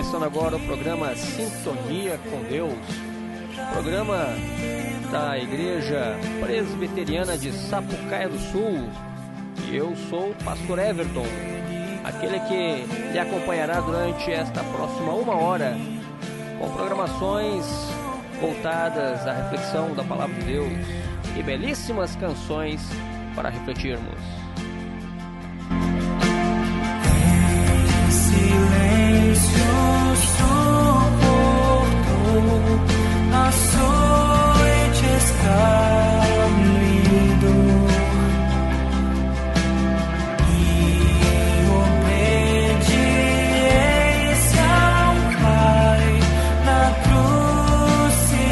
Começando agora o programa Sintonia com Deus, programa da Igreja Presbiteriana de Sapucaia do Sul. E eu sou o pastor Everton, aquele que lhe acompanhará durante esta próxima 1 hora, com programações voltadas à reflexão da Palavra de Deus e belíssimas canções para refletirmos. Silêncio suportou açoites caído e obediência ao Pai na cruz se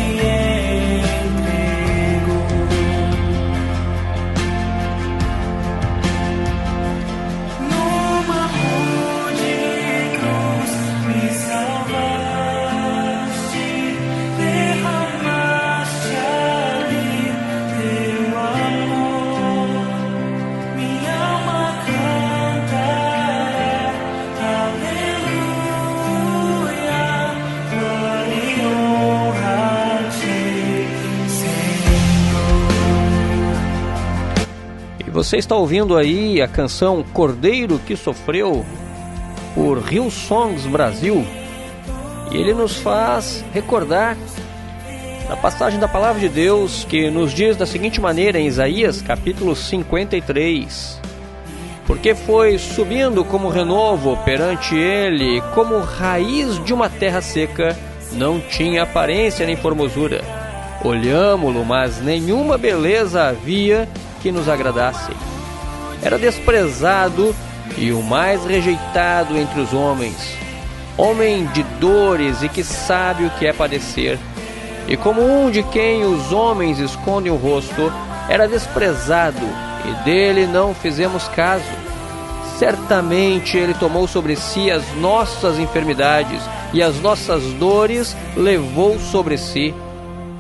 entregou. Numa Você está ouvindo aí a canção Cordeiro que Sofreu, por Hillsongs Brasil, e ele nos faz recordar a passagem da Palavra de Deus que nos diz da seguinte maneira em Isaías capítulo 53: porque foi subindo como renovo perante ele, como raiz de uma terra seca, não tinha aparência nem formosura. Olhámo-lo, mas nenhuma beleza havia que nos agradasse. Era desprezado e o mais rejeitado entre os homens, homem de dores e que sabe o que é padecer. E como um de quem os homens escondem o rosto, era desprezado e dele não fizemos caso. Certamente ele tomou sobre si as nossas enfermidades e as nossas dores levou sobre si.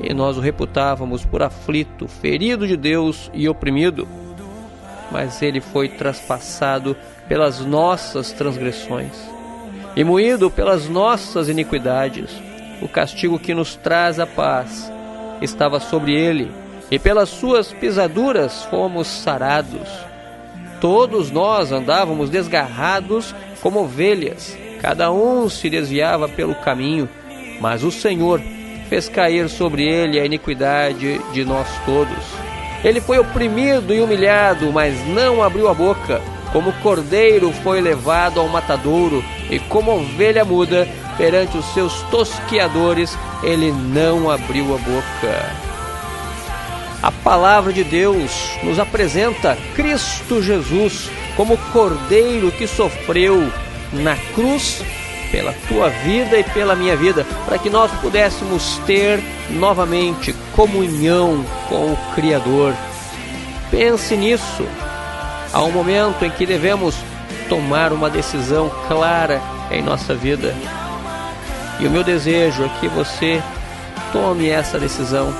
E nós o reputávamos por aflito, ferido de Deus e oprimido. Mas ele foi traspassado pelas nossas transgressões e moído pelas nossas iniquidades. O castigo que nos traz a paz estava sobre ele, e pelas suas pisaduras fomos sarados. Todos nós andávamos desgarrados como ovelhas, cada um se desviava pelo caminho, mas o Senhor fez cair sobre ele a iniquidade de nós todos. Ele foi oprimido e humilhado, mas não abriu a boca. Como cordeiro foi levado ao matadouro, e como ovelha muda perante os seus tosqueadores, ele não abriu a boca. A palavra de Deus nos apresenta Cristo Jesus como cordeiro que sofreu na cruz pela tua vida e pela minha vida, para que nós pudéssemos ter novamente comunhão com o Criador. Pense nisso. Há um momento em que devemos tomar uma decisão clara em nossa vida. E o meu desejo é que você tome essa decisão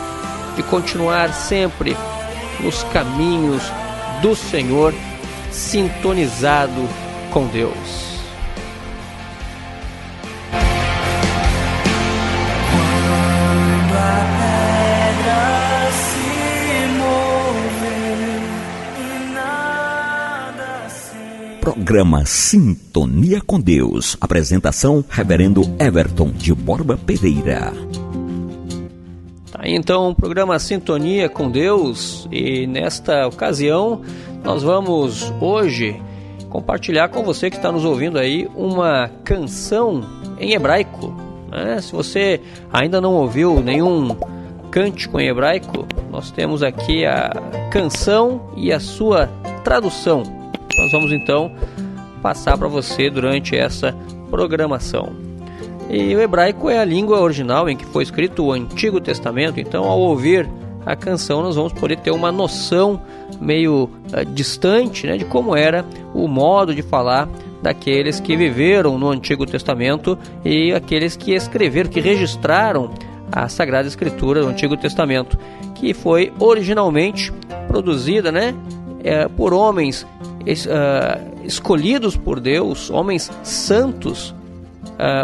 de continuar sempre nos caminhos do Senhor, sintonizado com Deus. Programa Sintonia com Deus. Apresentação: Reverendo Everton de Borba Pereira. Tá aí então o programa Sintonia com Deus, e nesta ocasião nós vamos hoje compartilhar com você que está nos ouvindo aí uma canção em hebraico, né? Se você ainda não ouviu nenhum cântico em hebraico, nós temos aqui a canção e a sua tradução. Nós vamos então passar para você durante essa programação. E o hebraico é a língua original em que foi escrito o Antigo Testamento, então ao ouvir a canção nós vamos poder ter uma noção meio distante, né, de como era o modo de falar daqueles que viveram no Antigo Testamento e aqueles que escreveram, que registraram a Sagrada Escritura do Antigo Testamento, que foi originalmente produzida, né, por homens escolhidos por Deus, homens santos,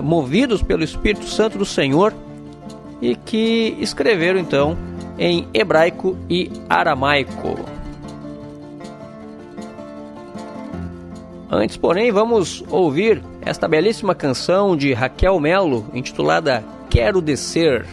movidos pelo Espírito Santo do Senhor e que escreveram então em hebraico e aramaico. Antes, porém, vamos ouvir esta belíssima canção de Raquel Melo, intitulada Quero Descer.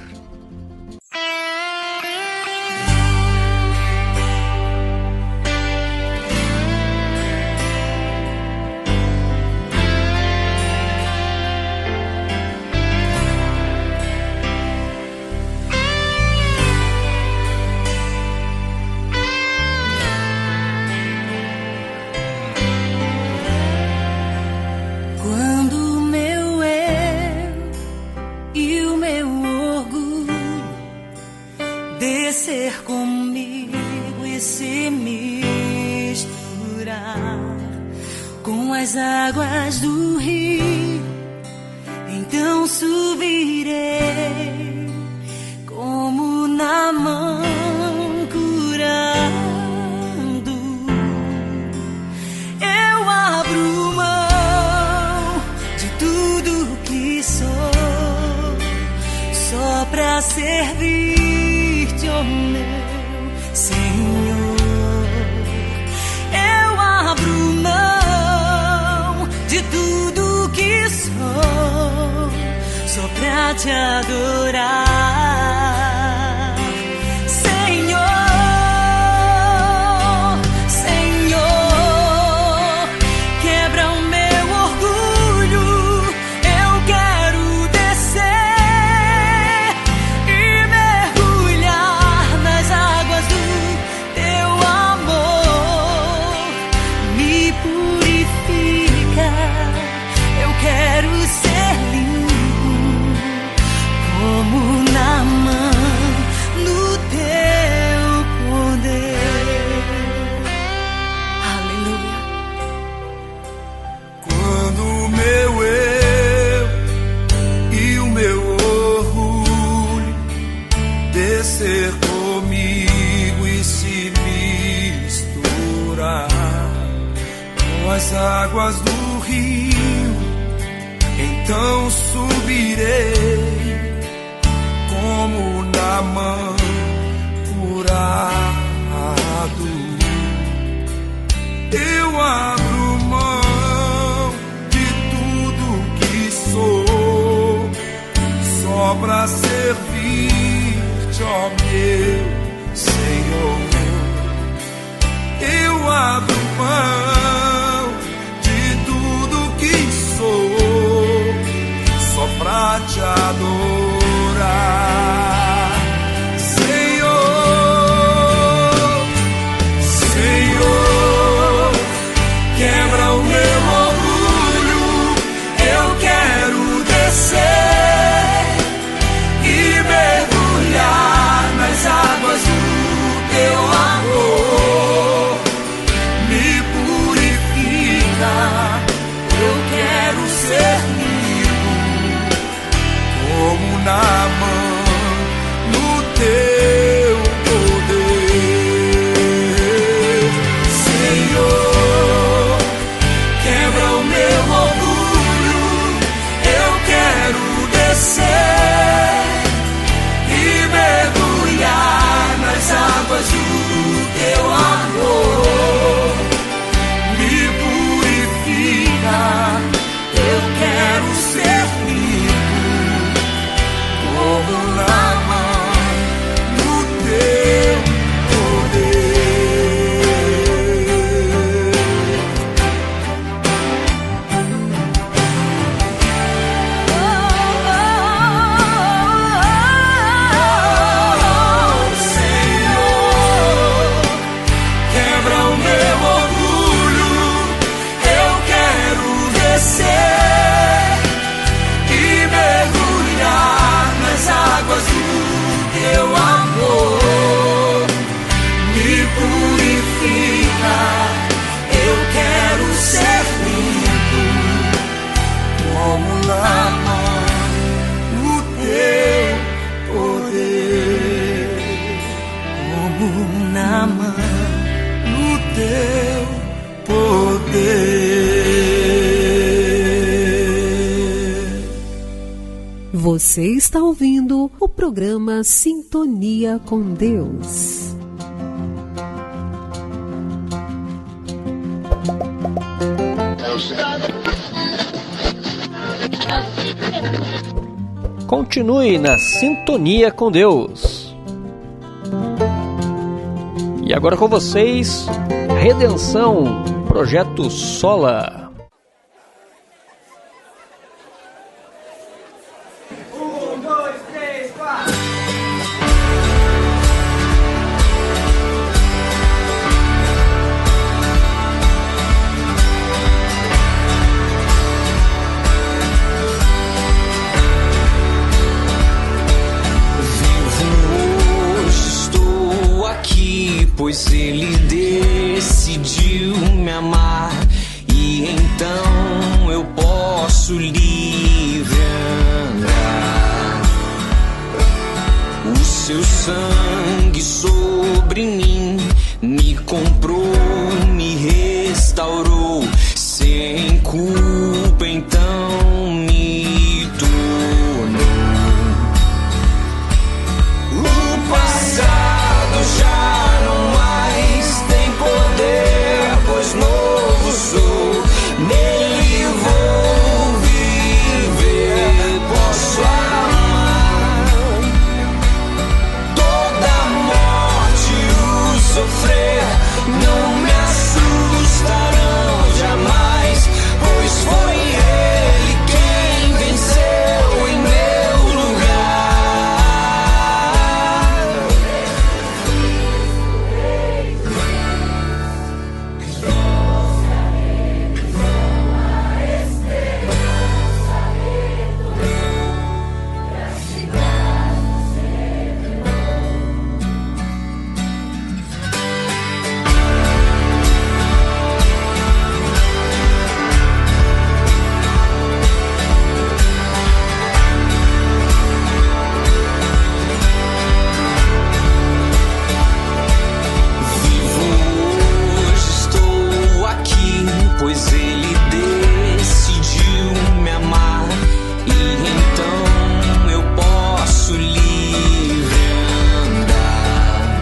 Descer comigo e se misturar com as águas do rio, então subirei como Naamã curando. Eu abro mão de tudo que sou só pra servir, oh meu Senhor. Eu abro mão de tudo que sou só pra te adorar, Senhor. Senhor, quebra o meu orgulho. Eu quero descer e mergulhar nas águas do teu amor. Me purifica, eu quero ser limpo como Naamã no teu poder. Aleluia. Quando o meu eu e o meu orgulho descer comigo e se misturar com as águas do rio, então subirei como Naamã curado. Eu abro mão de tudo que sou só pra servir-te, ó meu Senhor. Eu abro mão de tudo que sou só pra te adorar, Senhor. Senhor, quebra o meu orgulho. Eu quero descer e mergulhar nas águas do teu amor. Me purifica, eu quero ser limpo como Naamã no teu poder, Senhor. Quebra o meu orgulho. Eu quero descer e mergulhar nas águas do teu amor. Me purifica, eu quero ser limpo como Naamã no teu poder. Senhor, quebra o meu orgulho. Eu quero descer e mergulhar nas águas do teu amor. Me purifica, eu quero ser limpo como Naamã no teu poder, como Naamã no teu poder. Você está ouvindo o programa Sintonia com Deus. Continue na Sintonia com Deus. E agora com vocês, Redenção, Projeto Sola. Pois ele decidiu me amar, e então eu posso livre andar. O seu sangue sobre mim me comprou, me restaurou, sem culpa então me tornou. O passado já não mais tem poder, pois novo sou, nele vou viver, posso amar. Toda morte o sofrer não me assustarão jamais, pois foi ele quem venceu em meu lugar. Pois ele decidiu me amar, e então eu posso livre andar.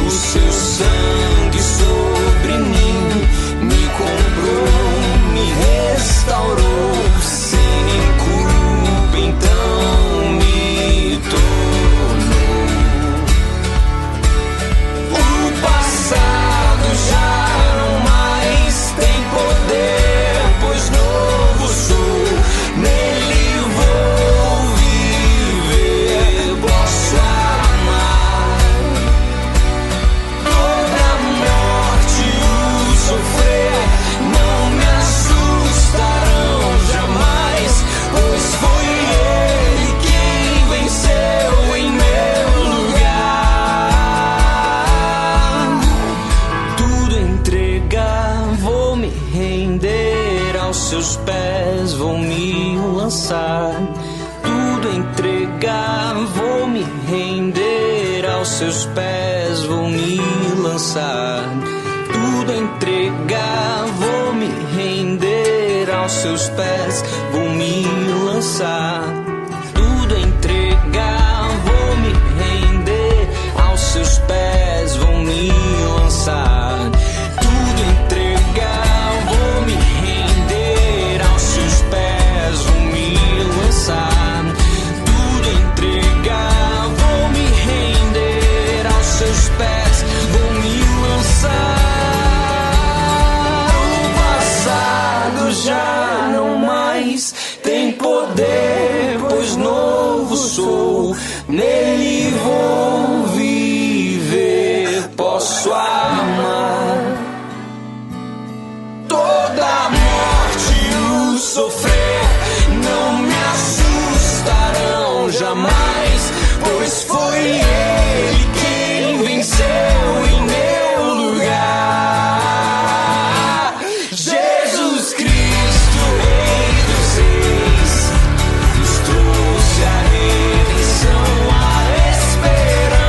O seu sangue sobre mim me comprou, me restaurou, sem culpa então me tornou. O passado já tem poder, pois novo sou, nele vou viver, posso amar. Toda morte o sofrer não me assustarão jamais, pois foi ele quem venceu em meu lugar. Tudo entregar, vou me render aos seus pés, vou me lançar. Tudo entregar, vou me render aos seus pés, vou me lançar. Tudo entregar, vou me render aos seus pés, vou me lançar. Tudo entregar, vou me render aos seus pés, vou me lançar. Tudo entregar, vou me render aos seus pés, vou me lançar. Tudo entregar, vou me render aos seus pés, vou me lançar. O passado já não mais tem poder, pois novo sou, nele vou viver, posso amar. Toda morte o sofrer não me assustarão jamais, pois foi ele quem venceu em meu lugar. Jesus Cristo, Rei dos Reis, nos trouxe a redenção, a esperança.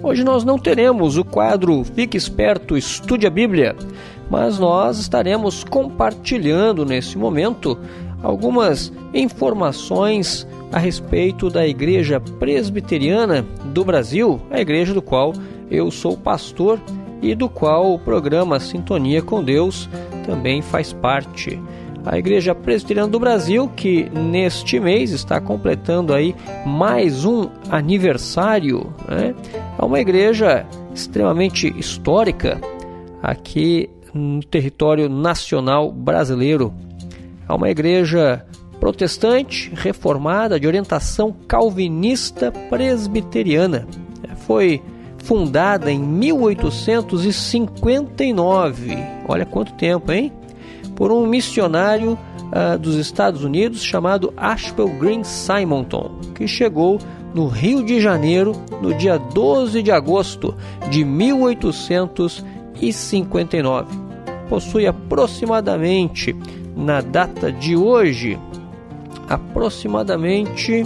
Hoje nós não teremos o quadro Fique Esperto, Estude a Bíblia, mas nós estaremos compartilhando nesse momento algumas informações a respeito da Igreja Presbiteriana do Brasil, a igreja do qual eu sou pastor e do qual o programa Sintonia com Deus também faz parte. A Igreja Presbiteriana do Brasil, que neste mês está completando aí mais um aniversário, né? É uma igreja extremamente histórica aqui no território nacional brasileiro. É uma igreja protestante, reformada, de orientação calvinista presbiteriana. Foi fundada em 1859. Olha quanto tempo, hein? Por um missionário dos Estados Unidos chamado Ashbel Green Simonton, que chegou no Rio de Janeiro no dia 12 de agosto de 1859. Possui aproximadamente, na data de hoje, aproximadamente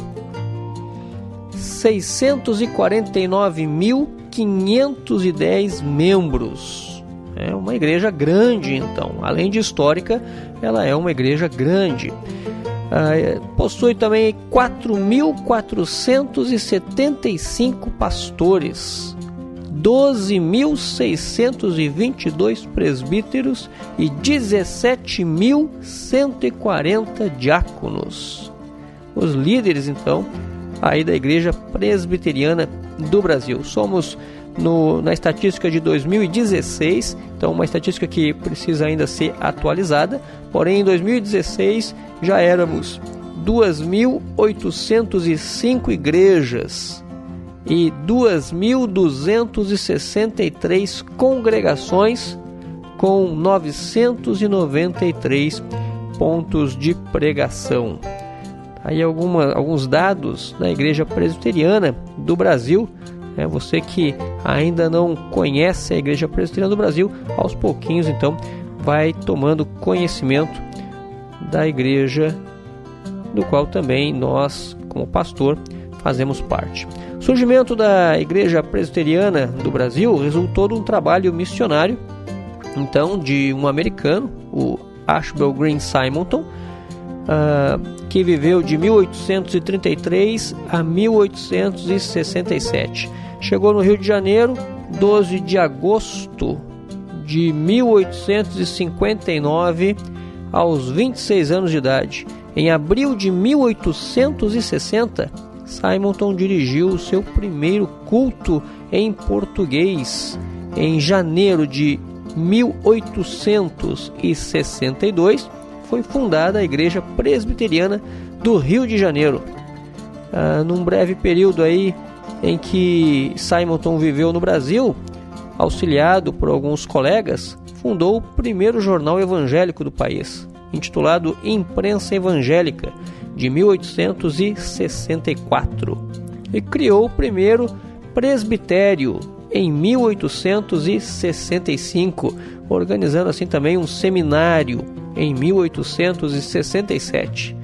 649.510 membros. É uma igreja grande, então. Além de histórica, ela é uma igreja grande. Possui também 4.475 pastores, 12.622 presbíteros e 17.140 diáconos. Os líderes, então, aí da Igreja Presbiteriana do Brasil. Somos na estatística de 2016, então uma estatística que precisa ainda ser atualizada, porém em 2016 já éramos 2.805 igrejas e 2.263 congregações com 993 pontos de pregação. Aí alguns dados da Igreja Presbiteriana do Brasil. Você que ainda não conhece a Igreja Presbiteriana do Brasil, aos pouquinhos então vai tomando conhecimento da igreja do qual também nós, como pastor, fazemos parte. O surgimento da Igreja Presbiteriana do Brasil resultou de um trabalho missionário, então, de um americano, o Ashbel Green Simonton, que viveu de 1833 a 1867. Chegou no Rio de Janeiro 12 de agosto de 1859, aos 26 anos de idade. Em abril de 1860, Simonton dirigiu o seu primeiro culto em português. Em janeiro de 1862, foi fundada a Igreja Presbiteriana do Rio de Janeiro. Num breve período aí em que Simonton viveu no Brasil, auxiliado por alguns colegas, fundou o primeiro jornal evangélico do país, intitulado Imprensa Evangélica, de 1864, e criou o primeiro presbitério em 1865, organizando assim também um seminário em 1867.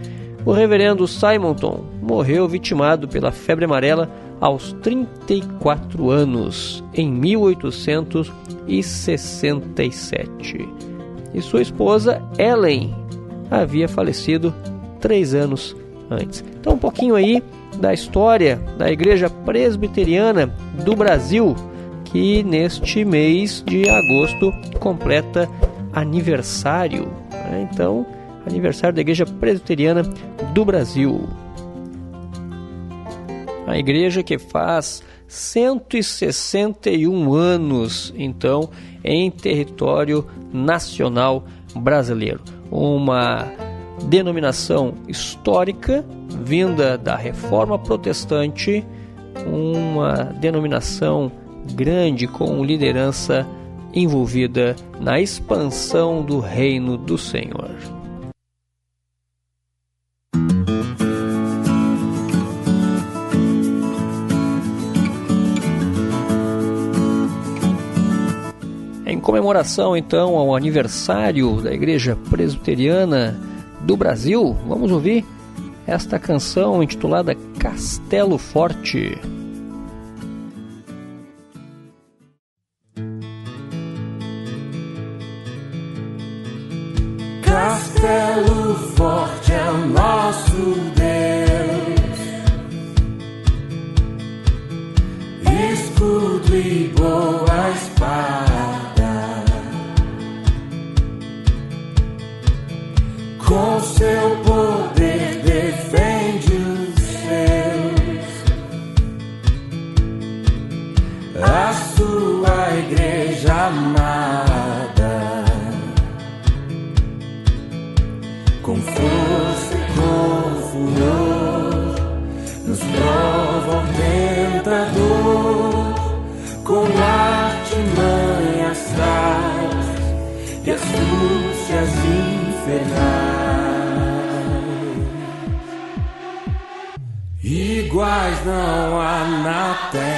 O reverendo Simonton morreu vitimado pela febre amarela aos 34 anos, em 1867. E sua esposa, Ellen, havia falecido 3 anos antes. Então, um pouquinho aí da história da Igreja Presbiteriana do Brasil, que neste mês de agosto completa aniversário. Então, aniversário da Igreja Presbiteriana do Brasil. A igreja que faz 161 anos, então, em território nacional brasileiro. Uma denominação histórica vinda da Reforma Protestante, uma denominação grande com liderança envolvida na expansão do reino do Senhor. Em comemoração, então, ao aniversário da Igreja Presbiteriana do Brasil, vamos ouvir esta canção intitulada Castelo Forte. forte é o nosso Deus, escudo e boa espada, com seu poder defende os seus, a sua igreja amada, com força e com furor, nos prova o tentador, com artimanhas traz e astúcias infernais, iguais não há na terra.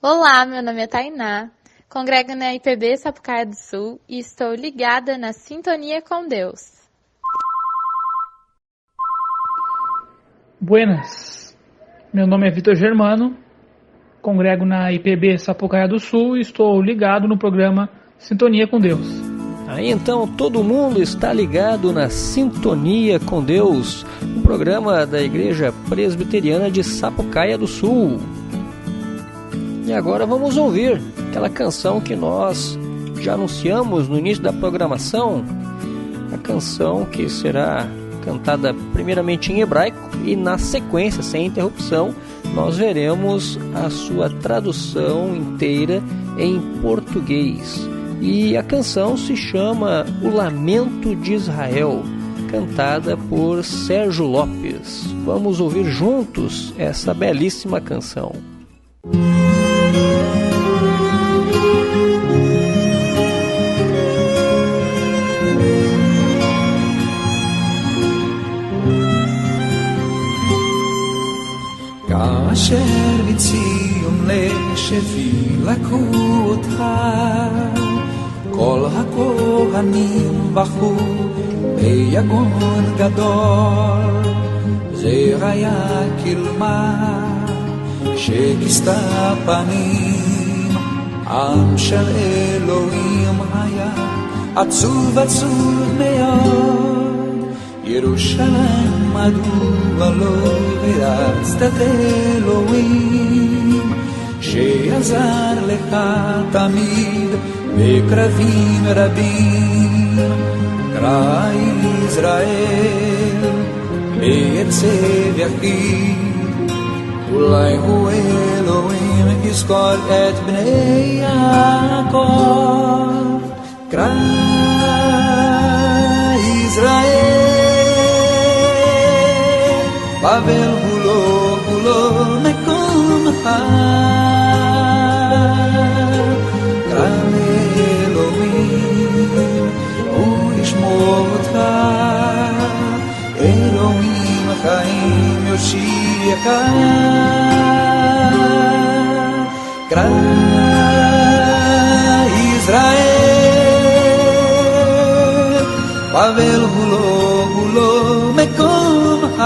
Olá, meu nome é Tainá, congrego na IPB Sapucaia do Sul e estou ligada na Sintonia com Deus. Buenas, meu nome é Vitor Germano, congrego na IPB Sapucaia do Sul e estou ligado no programa Sintonia com Deus. Aí então todo mundo está ligado na Sintonia com Deus, um programa da Igreja Presbiteriana de Sapucaia do Sul. E agora vamos ouvir aquela canção que nós já anunciamos no início da programação, a canção que será cantada primeiramente em hebraico e na sequência, sem interrupção, nós veremos a sua tradução inteira em português. E a canção se chama O Lamento de Israel, cantada por Sérgio Lopes. Vamos ouvir juntos essa belíssima canção. כאשר בציון לשבי לקחו אותך, כל הכהנים בכו ביגון גדול. זה היה כלמה שכיסתה פנים, עם של אלוהים היה עצוב עצוב מאוד. ירושלים מדוע לא הרצת את אלוהים, שיעזר לך תמיד בקרבים רבים. קרא ישראל בעצב יחיד, אולי הוא אלוהים יזכור את בני יעקב. קרא ישראל, בבל הוא לא מקומך. קרא לאלוהים, הוא ישמור אותך. אלוהים חיים יושיעך. קרא ישראל, בבל הוא לא מקומך.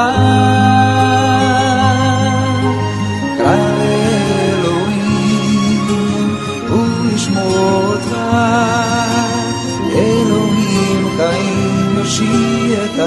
קרא לאלוהים, הוא ישמור אותך. אלוהים חיים יושיעך.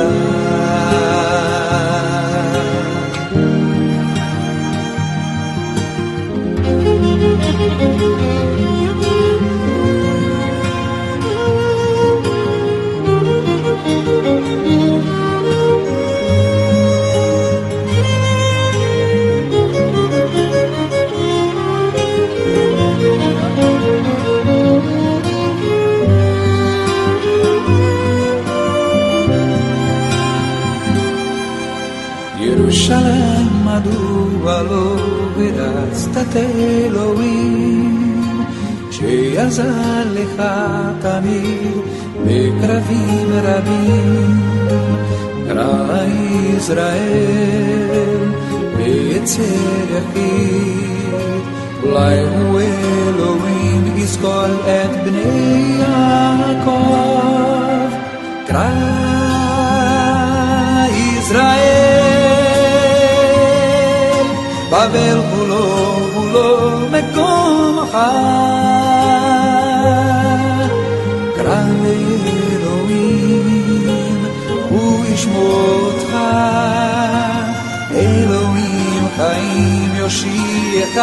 ירושלים מדוע לא הרצת את אלוהים, שיעזר לך תמיד בקרבים רבים. קרא ישראל בעצב יחיד, אולי הוא אלוהים יזכור את בני יעקב. קרא ישראל, בבל הוא לא מקומך. קרא לאלוהים, הוא ישמור אותך. אלוהים חיים יושיעך.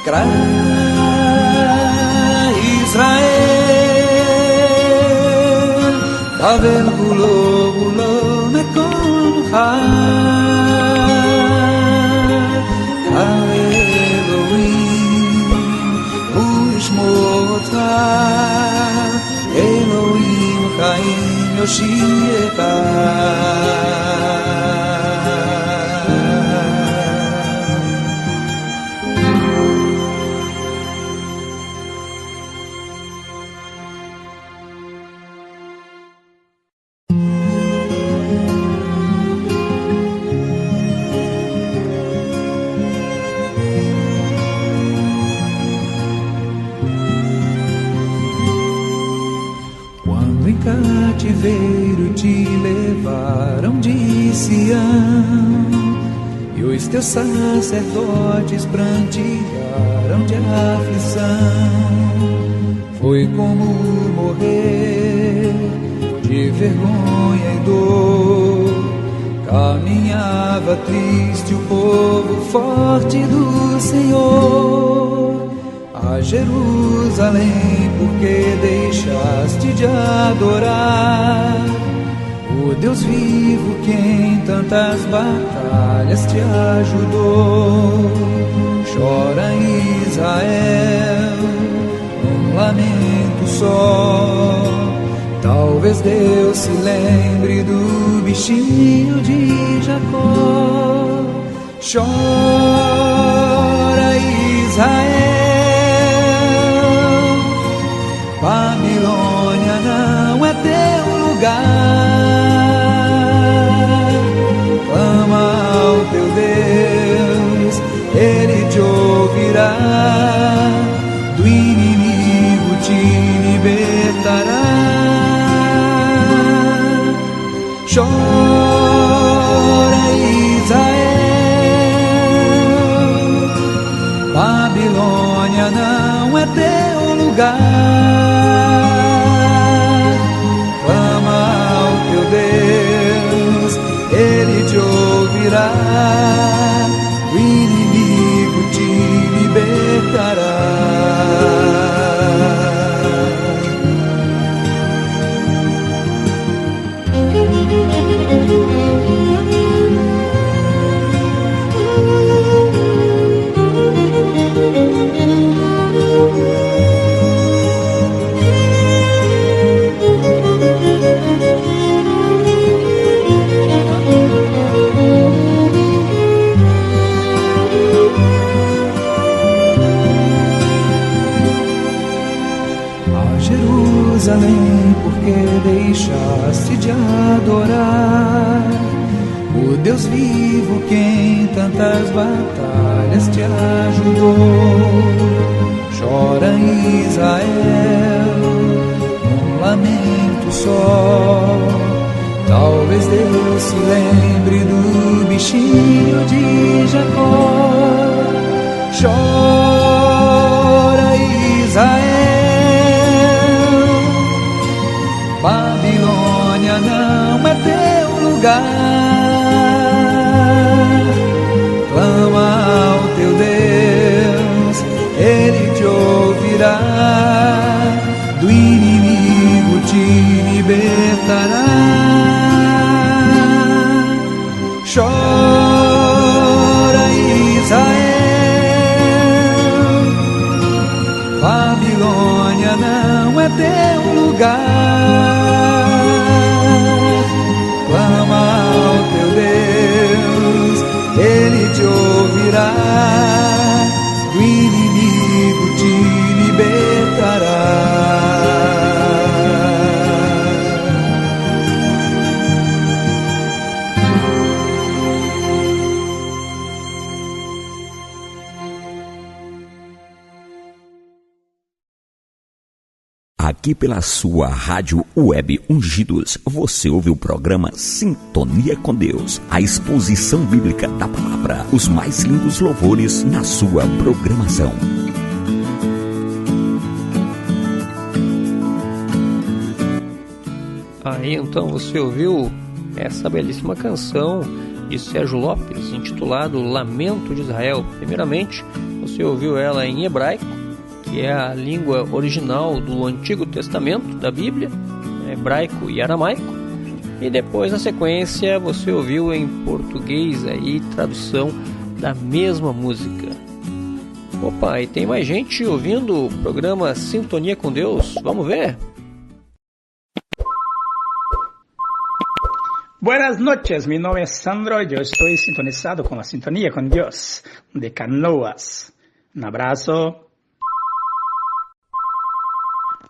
קרא ישראל, בבל הוא לא מקומך. קרא אלוהים, הוא ישמור אותך. אלוהים חיים יושיעך. Cativeiro te levaram de Sião, e os teus sacerdotes prantearam de aflição. Foi como morrer de vergonha e dor. Caminhava triste o povo forte do Senhor. A Jerusalém, porque deixaste de adorar o Deus vivo que em tantas batalhas te ajudou? Chora Israel, um lamento só. Talvez Deus se lembre do bichinho de Jacó. Chora Israel, Babilônia não é teu lugar. Clama ao teu Deus, Ele te ouvirá. Do inimigo te libertará. Chora Israel, Babilônia não é teu lugar. Clama ao teu Deus, Ele te ouvirá. O inimigo te libertará. Jerusalém, porque deixaste de adorar o Deus vivo que em tantas batalhas te ajudou? Chora Israel, um lamento só. Talvez Deus se lembre do bichinho de Jacó. Chora Israel, Babilônia não é teu lugar. Clama ao teu Deus, Ele te ouvirá. Do inimigo te libertará. Chora Israel, Babilônia não é teu lugar. Clama ao teu Deus, Ele te ouvirá. Do inimigo te libertará. Aqui pela sua rádio web Ungidos, você ouve o programa Sintonia com Deus, a exposição bíblica da palavra, os mais lindos louvores na sua programação. Aí então você ouviu essa belíssima canção de Sérgio Lopes, intitulado Lamento de Israel. Primeiramente, você ouviu ela em hebraico, que é a língua original do Antigo Testamento da Bíblia, hebraico e aramaico. E depois, na sequência, você ouviu em português aí, tradução da mesma música. Opa, e tem mais gente ouvindo o programa Sintonia com Deus. Vamos ver? Buenas noches, mi nombre es Sandro y yo estoy sintonizado con la Sintonía con Dios de Canoas. Un abraço.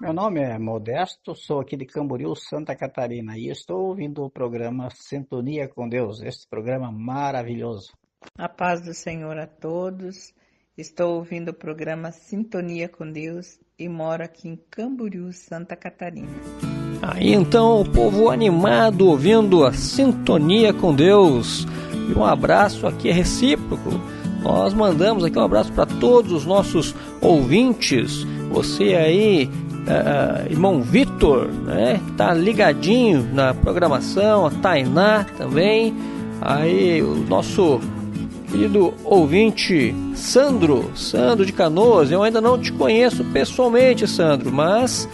Meu nome é Modesto, sou aqui de Camboriú, Santa Catarina, e estou ouvindo o programa Sintonia com Deus, este programa maravilhoso. A paz do Senhor a todos. Estou ouvindo o programa Sintonia com Deus e moro aqui em Camboriú, Santa Catarina. Aí então, o povo animado ouvindo a Sintonia com Deus. E um abraço aqui é recíproco. Nós mandamos aqui um abraço para todos os nossos ouvintes. Você aí, irmão Vitor, né, que tá ligadinho na programação, a Tainá também. Aí o nosso querido ouvinte Sandro de Canoas. Eu ainda não te conheço pessoalmente, Sandro, mas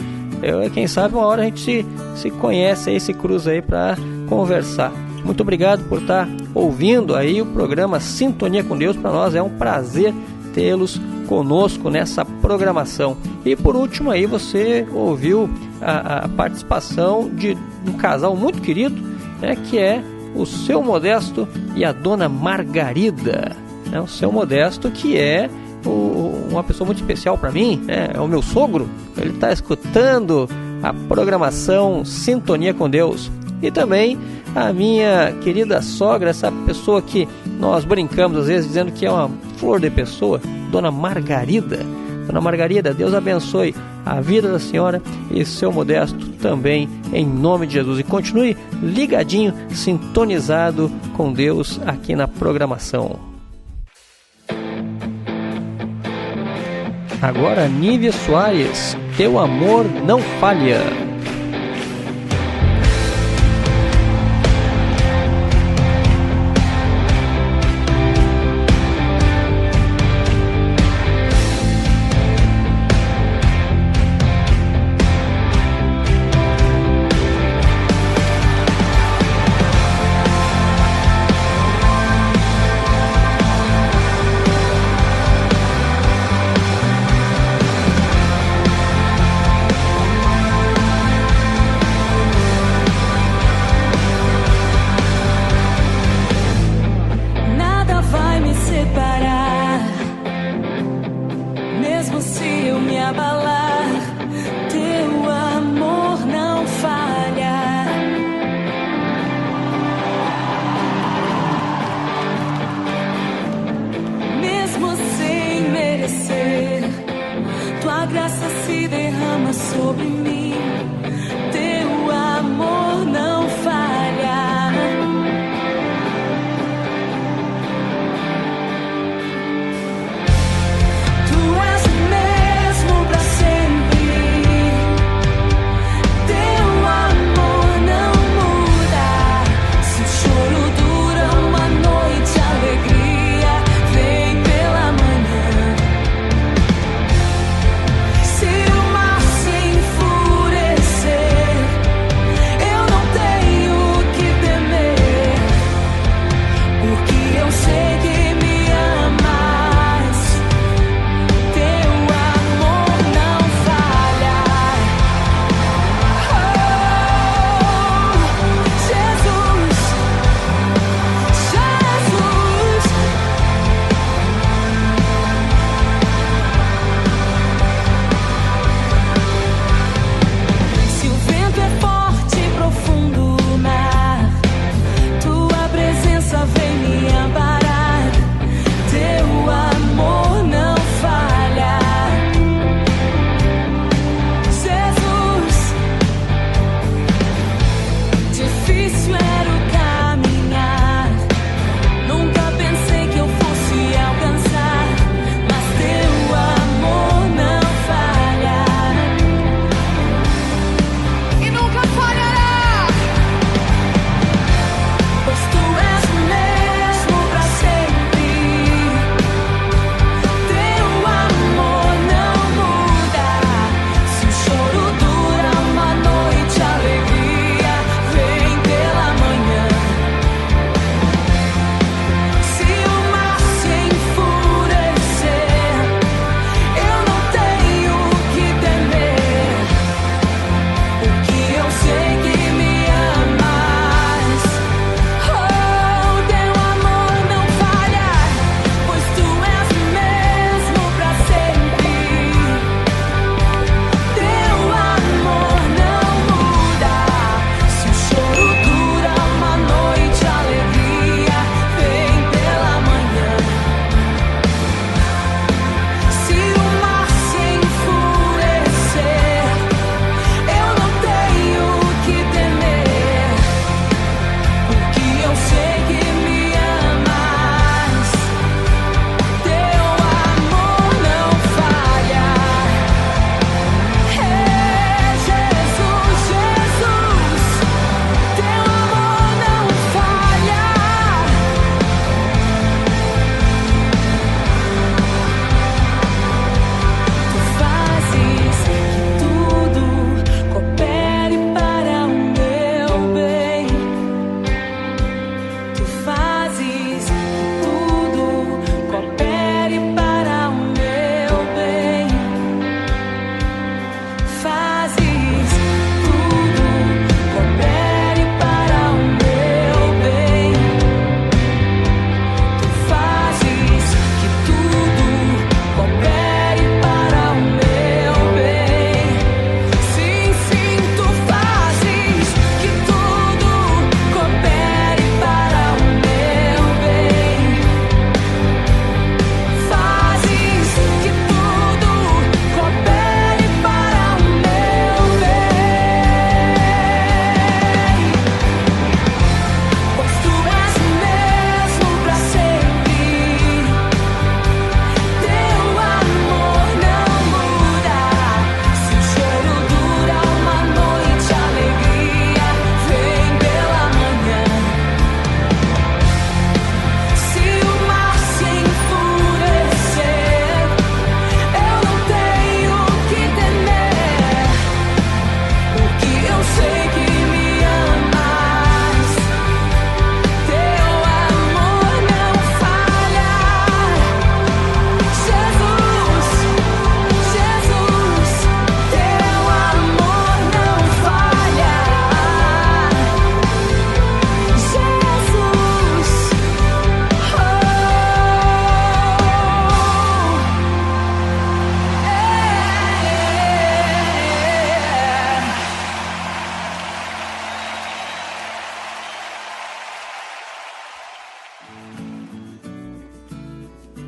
quem sabe uma hora a gente se conhece aí, se cruza aí para conversar. Muito obrigado por estar ouvindo aí o programa Sintonia com Deus. Para nós é um prazer tê-los conosco nessa programação. E por último aí você ouviu a participação de um casal muito querido, né, que é o Seu Modesto e a Dona Margarida, né? O Seu Modesto, que é uma pessoa muito especial para mim, né? É o meu sogro. Ele está escutando a programação Sintonia com Deus. E também a minha querida sogra, essa pessoa que nós brincamos às vezes dizendo que é uma flor de pessoa, Dona Margarida. Dona Margarida, Deus abençoe a vida da senhora e Seu Modesto também, em nome de Jesus. E continue ligadinho, sintonizado com Deus aqui na programação. Agora, Nívia Soares, Teu Amor Não Falha.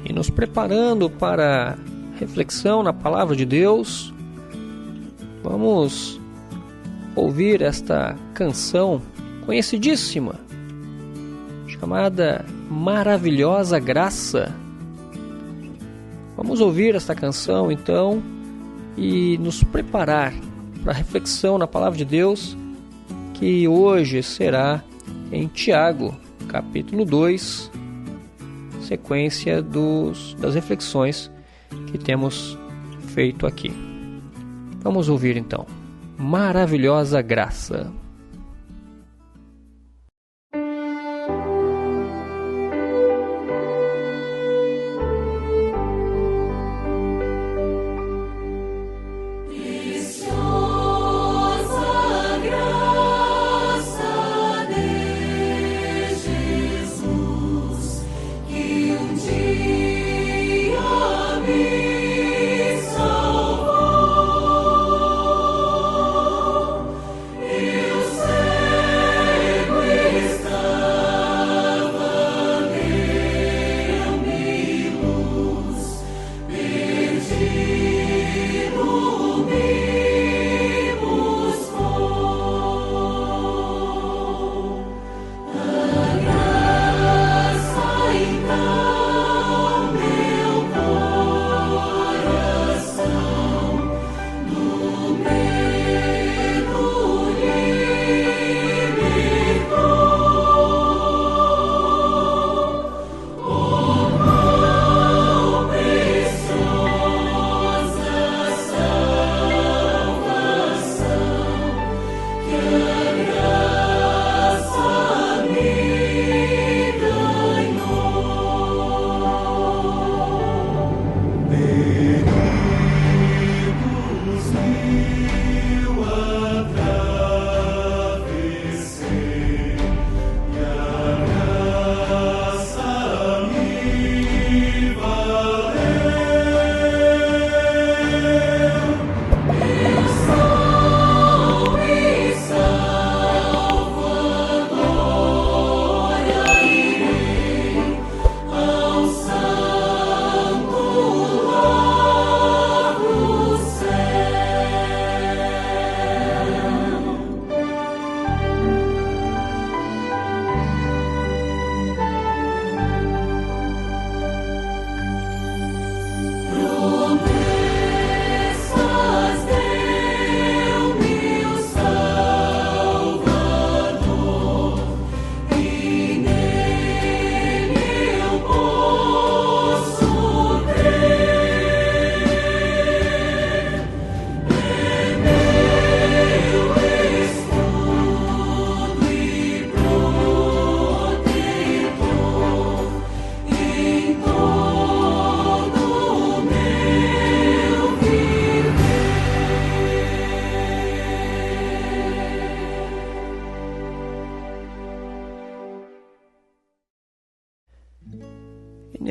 e nos preparando para a reflexão na Palavra de Deus, vamos ouvir esta canção conhecidíssima, chamada Maravilhosa Graça. Vamos ouvir esta canção então e nos preparar para a reflexão na Palavra de Deus, que hoje será em Tiago, capítulo 2, sequência das reflexões que temos feito aqui. Vamos ouvir então. Maravilhosa Graça.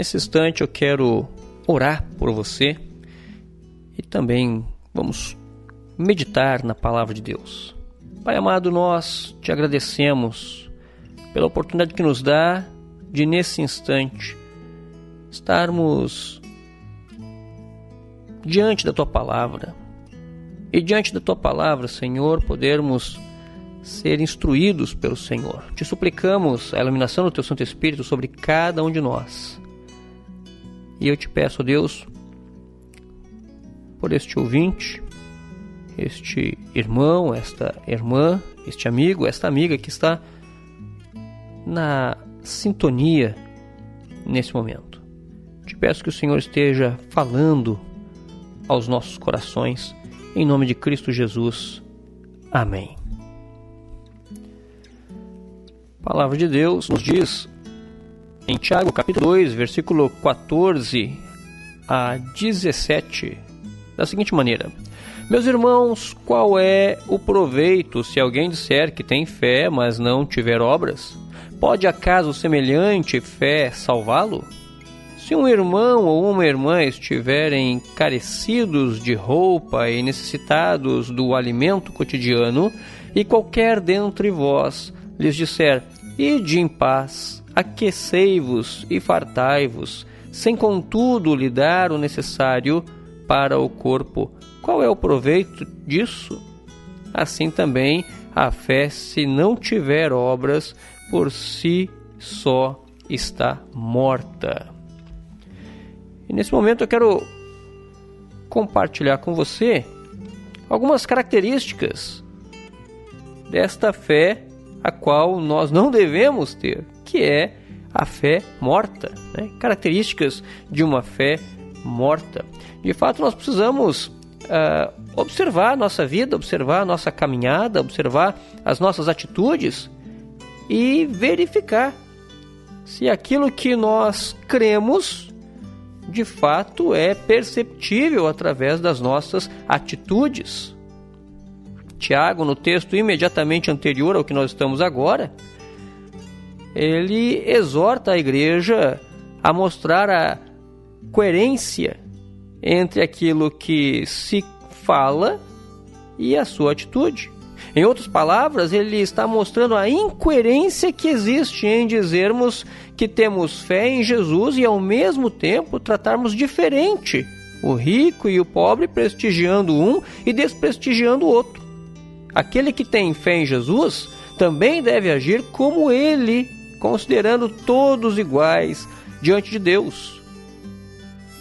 Nesse instante eu quero orar por você e também vamos meditar na Palavra de Deus. Pai amado, nós te agradecemos pela oportunidade que nos dá de nesse instante estarmos diante da Tua Palavra e diante da Tua Palavra, Senhor, podermos ser instruídos pelo Senhor. Te suplicamos a iluminação do Teu Santo Espírito sobre cada um de nós. E eu te peço, Deus, por este ouvinte, este irmão, esta irmã, este amigo, esta amiga que está na sintonia nesse momento. Te peço que o Senhor esteja falando aos nossos corações, em nome de Cristo Jesus. Amém. A palavra de Deus nos diz em Tiago, capítulo 2, versículo 14 a 17, da seguinte maneira: Meus irmãos, qual é o proveito se alguém disser que tem fé, mas não tiver obras? Pode acaso semelhante fé salvá-lo? Se um irmão ou uma irmã estiverem carecidos de roupa e necessitados do alimento cotidiano, e qualquer dentre vós lhes disser: Ide em paz, aquecei-vos e fartai-vos, sem contudo lhe dar o necessário para o corpo. Qual é o proveito disso? Assim também a fé, se não tiver obras, por si só está morta. E nesse momento eu quero compartilhar com você algumas características desta fé a qual nós não devemos ter, que é a fé morta, né? Características de uma fé morta. De fato, nós precisamos observar a nossa vida, observar a nossa caminhada, observar as nossas atitudes e verificar se aquilo que nós cremos de fato é perceptível através das nossas atitudes. Tiago, no texto imediatamente anterior ao que nós estamos agora, ele exorta a igreja a mostrar a coerência entre aquilo que se fala e a sua atitude. Em outras palavras, ele está mostrando a incoerência que existe em dizermos que temos fé em Jesus e, ao mesmo tempo, tratarmos diferente o rico e o pobre, prestigiando um e desprestigiando o outro. Aquele que tem fé em Jesus também deve agir como ele, considerando todos iguais diante de Deus.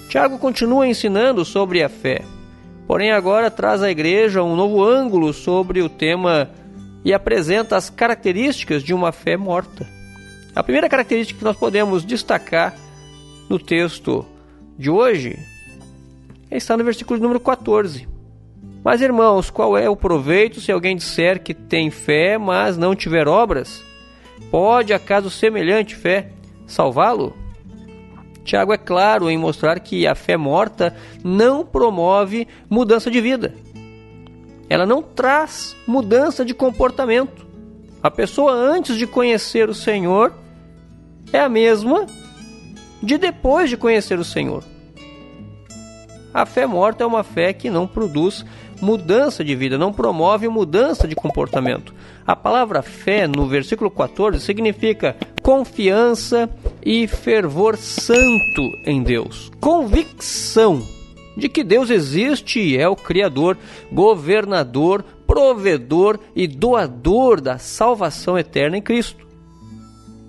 Tiago continua ensinando sobre a fé, porém agora traz à igreja um novo ângulo sobre o tema e apresenta as características de uma fé morta. A primeira característica que nós podemos destacar no texto de hoje está no versículo número 14. Mas, irmãos, qual é o proveito se alguém disser que tem fé, mas não tiver obras? Pode, acaso, semelhante fé salvá-lo? Tiago é claro em mostrar que a fé morta não promove mudança de vida. Ela não traz mudança de comportamento. A pessoa, antes de conhecer o Senhor, é a mesma de depois de conhecer o Senhor. A fé morta é uma fé que não produz mudança de vida, não promove mudança de comportamento. A palavra fé, no versículo 14, significa confiança e fervor santo em Deus. Convicção de que Deus existe e é o Criador, governador, provedor e doador da salvação eterna em Cristo.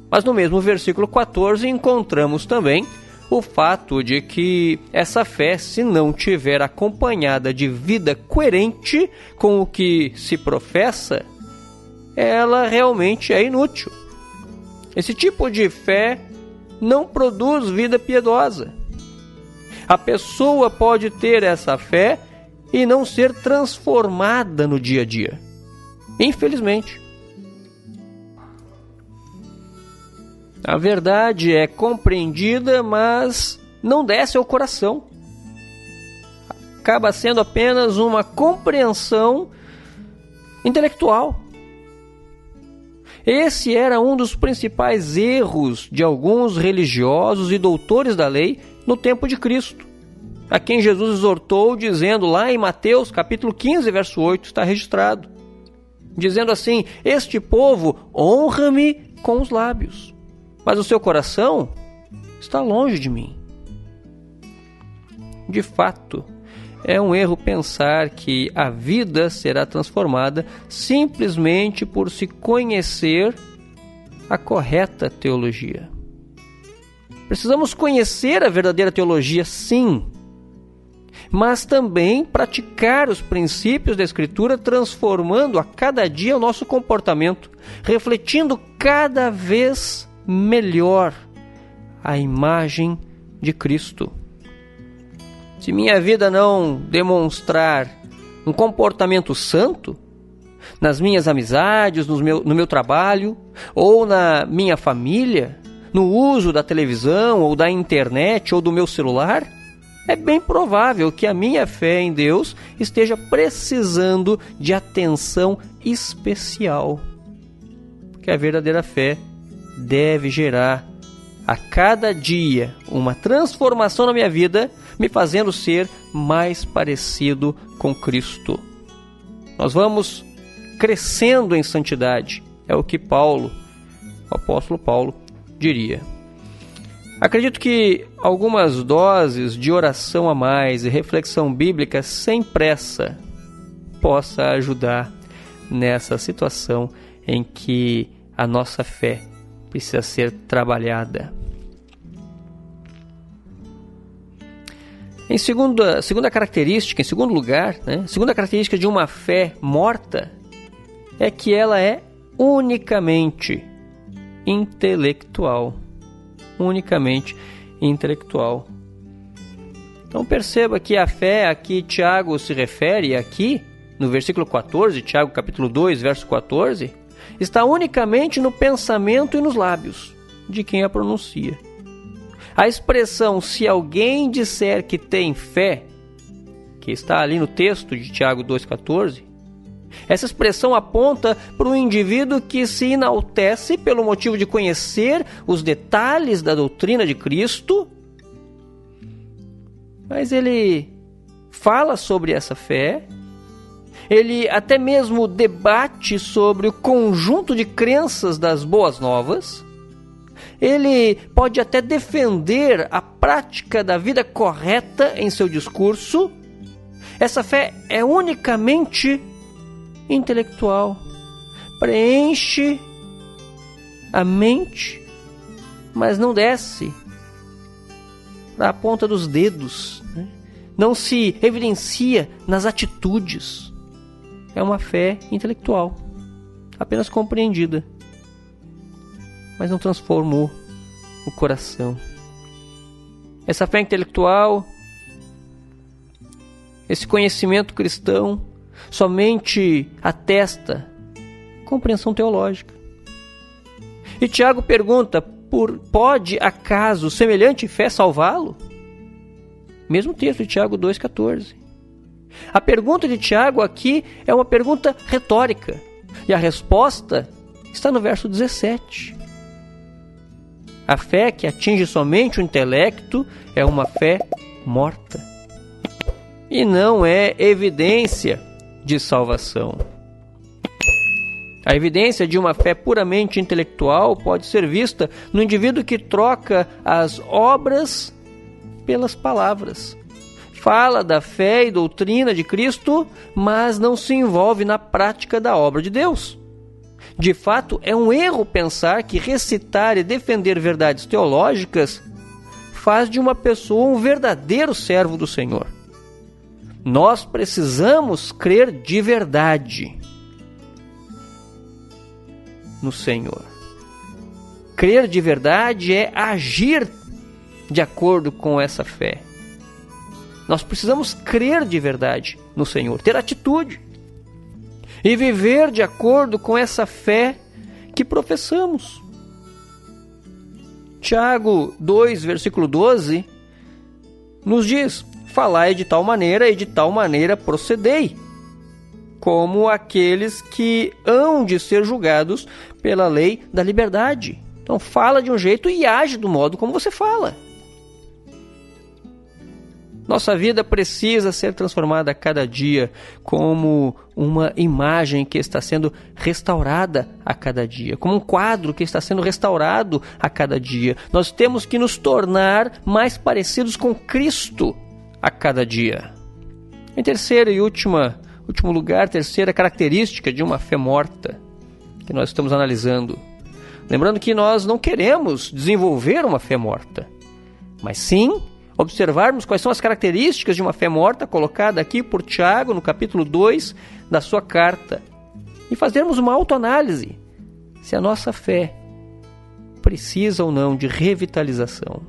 Mas no mesmo versículo 14 encontramos também o fato de que essa fé, se não tiver acompanhada de vida coerente com o que se professa, ela realmente é inútil. Esse tipo de fé não produz vida piedosa. A pessoa pode ter essa fé e não ser transformada no dia a dia. Infelizmente. A verdade é compreendida, mas não desce ao coração. Acaba sendo apenas uma compreensão intelectual. Esse era um dos principais erros de alguns religiosos e doutores da lei no tempo de Cristo, a quem Jesus exortou, dizendo lá em Mateus capítulo 15, verso 8, está registrado, dizendo assim: este povo honra-me com os lábios, mas o seu coração está longe de mim. De fato, é um erro pensar que a vida será transformada simplesmente por se conhecer a correta teologia. Precisamos conhecer a verdadeira teologia, sim, mas também praticar os princípios da Escritura, transformando a cada dia o nosso comportamento, refletindo cada vez melhor a imagem de Cristo. Se minha vida não demonstrar um comportamento santo, nas minhas amizades, no meu trabalho, ou na minha família, no uso da televisão, ou da internet, ou do meu celular, é bem provável que a minha fé em Deus esteja precisando de atenção especial. Porque a verdadeira fé deve gerar a cada dia uma transformação na minha vida, me fazendo ser mais parecido com Cristo. Nós vamos crescendo em santidade, é o que Paulo, o apóstolo Paulo, diria. Acredito que algumas doses de oração a mais e reflexão bíblica sem pressa possa ajudar nessa situação em que a nossa fé precisa ser trabalhada. Em segunda característica, em segundo lugar, segunda característica de uma fé morta é que ela é unicamente intelectual. Unicamente intelectual. Então perceba que a fé a que Tiago se refere aqui, no versículo 14, Tiago capítulo 2, verso 14, está unicamente no pensamento e nos lábios de quem a pronuncia. A expressão "se alguém disser que tem fé", que está ali no texto de Tiago 2,14, essa expressão aponta para um indivíduo que se enaltece pelo motivo de conhecer os detalhes da doutrina de Cristo, mas ele fala sobre essa fé, ele até mesmo debate sobre o conjunto de crenças das boas novas, ele pode até defender a prática da vida correta em seu discurso. Essa fé é unicamente intelectual, preenche a mente, mas não desce na ponta dos dedos, não se evidencia nas atitudes. É uma fé intelectual, apenas compreendida, mas não transformou o coração. Essa fé intelectual, esse conhecimento cristão, somente atesta compreensão teológica. E Tiago pergunta: pode acaso semelhante fé salvá-lo? Mesmo texto de Tiago 2,14. A pergunta de Tiago aqui é uma pergunta retórica, e a resposta está no verso 17. A fé que atinge somente o intelecto é uma fé morta, e não é evidência de salvação. A evidência de uma fé puramente intelectual pode ser vista no indivíduo que troca as obras pelas palavras. Fala da fé e doutrina de Cristo, mas não se envolve na prática da obra de Deus. De fato, é um erro pensar que recitar e defender verdades teológicas faz de uma pessoa um verdadeiro servo do Senhor. Nós precisamos crer de verdade no Senhor. Crer de verdade é agir de acordo com essa fé. Nós precisamos crer de verdade no Senhor, ter atitude e viver de acordo com essa fé que professamos. Tiago 2, versículo 12, nos diz: falai de tal maneira e de tal maneira procedei, como aqueles que hão de ser julgados pela lei da liberdade. Então fala de um jeito e age do modo como você fala. Nossa vida precisa ser transformada a cada dia como uma imagem que está sendo restaurada a cada dia, como um quadro que está sendo restaurado a cada dia. Nós temos que nos tornar mais parecidos com Cristo a cada dia. Em terceiro e último lugar, terceira característica de uma fé morta que nós estamos analisando. Lembrando que nós não queremos desenvolver uma fé morta, mas sim observarmos quais são as características de uma fé morta colocada aqui por Tiago no capítulo 2 da sua carta e fazermos uma autoanálise se a nossa fé precisa ou não de revitalização.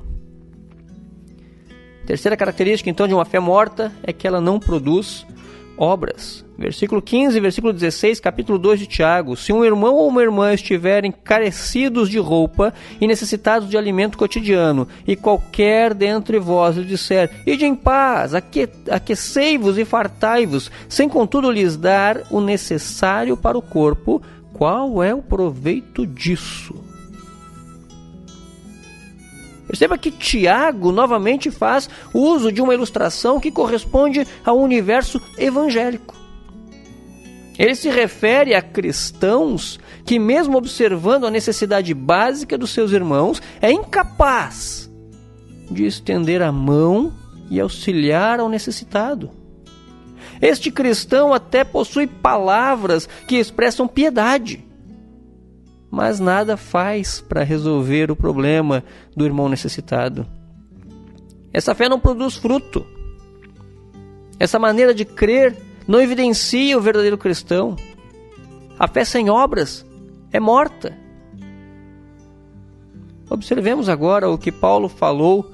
Terceira característica então de uma fé morta é que ela não produz obras. Versículo 15 e versículo 16, capítulo 2 de Tiago. Se um irmão ou uma irmã estiverem carecidos de roupa e necessitados de alimento cotidiano, e qualquer dentre vós lhe disser: ide em paz, aquecei-vos e fartai-vos, sem contudo lhes dar o necessário para o corpo, qual é o proveito disso? Perceba que Tiago novamente faz uso de uma ilustração que corresponde ao universo evangélico. Ele se refere a cristãos que, mesmo observando a necessidade básica dos seus irmãos, é incapaz de estender a mão e auxiliar ao necessitado. Este cristão até possui palavras que expressam piedade, mas nada faz para resolver o problema do irmão necessitado. Essa fé não produz fruto. Essa maneira de crer não evidencia o verdadeiro cristão. A fé sem obras é morta. Observemos agora o que Paulo falou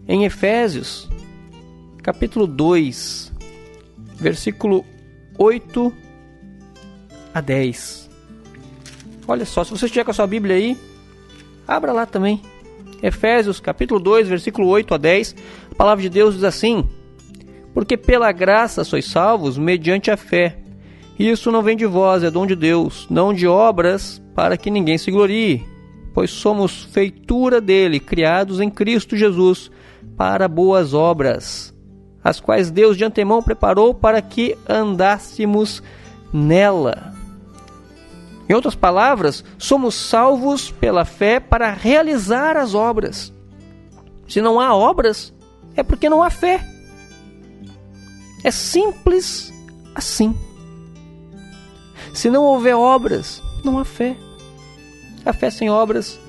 em Efésios, capítulo 2, versículo 8 a 10. Olha só, se você estiver com a sua Bíblia aí, abra lá também. Efésios, capítulo 2, versículo 8 a 10. A palavra de Deus diz assim: porque pela graça sois salvos mediante a fé. Isso não vem de vós, é dom de Deus, não de obras, para que ninguém se glorie. Pois somos feitura dele, criados em Cristo Jesus, para boas obras, as quais Deus de antemão preparou para que andássemos nela. Em outras palavras, somos salvos pela fé para realizar as obras. Se não há obras, é porque não há fé. É simples assim. Se não houver obras, não há fé. A fé sem obras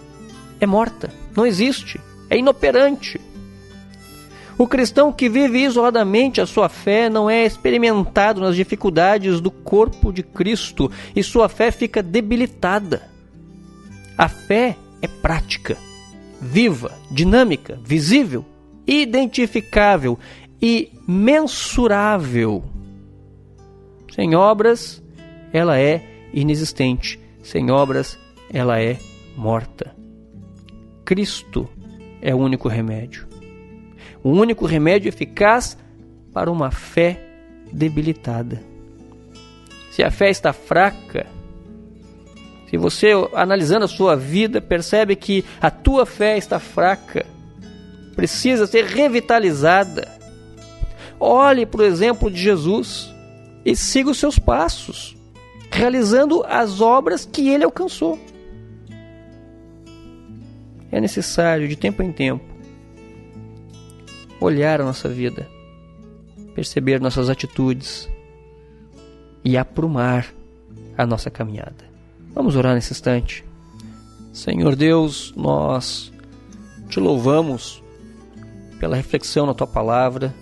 é morta, não existe, é inoperante. O cristão que vive isoladamente a sua fé não é experimentado nas dificuldades do corpo de Cristo e sua fé fica debilitada. A fé é prática, viva, dinâmica, visível, identificável e mensurável. Sem obras, ela é inexistente. Sem obras, ela é morta. Cristo é o único remédio. O único remédio eficaz para uma fé debilitada. Se a fé está fraca, se você, analisando a sua vida, percebe que a tua fé está fraca, precisa ser revitalizada, olhe para o exemplo de Jesus e siga os seus passos, realizando as obras que ele alcançou. É necessário, de tempo em tempo, olhar a nossa vida, perceber nossas atitudes e aprumar a nossa caminhada. Vamos orar nesse instante. Senhor Deus, nós te louvamos pela reflexão na tua palavra,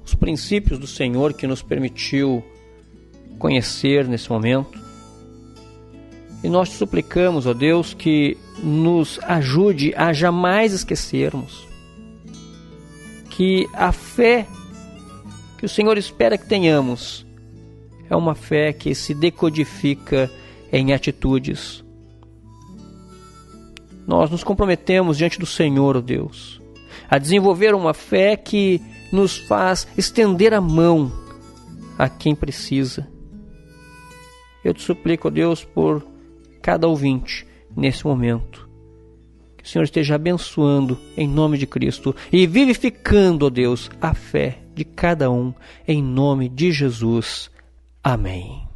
os princípios do Senhor que nos permitiu conhecer nesse momento. E nós te suplicamos, ó Deus, que nos ajude a jamais esquecermos que a fé que o Senhor espera que tenhamos é uma fé que se decodifica em atitudes. Nós nos comprometemos diante do Senhor, ó Deus, a desenvolver uma fé que nos faz estender a mão a quem precisa. Eu te suplico, ó Deus, por cada ouvinte nesse momento, que o Senhor esteja abençoando em nome de Cristo e vivificando, ó Deus, a fé de cada um em nome de Jesus. Amém.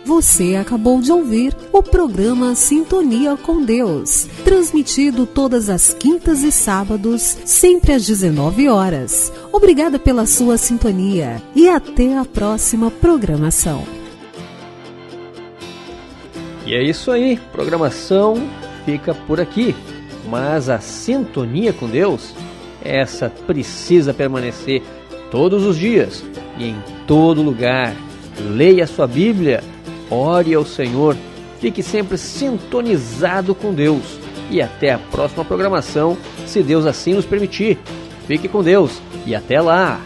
Você acabou de ouvir o programa Sintonia com Deus, transmitido todas as quintas e sábados, sempre às 19 horas. Obrigada pela sua sintonia e até a próxima programação. E é isso aí, programação fica por aqui, mas a sintonia com Deus, essa precisa permanecer todos os dias e em todo lugar. Leia a sua Bíblia, ore ao Senhor, fique sempre sintonizado com Deus e até a próxima programação, se Deus assim nos permitir. Fique com Deus e até lá!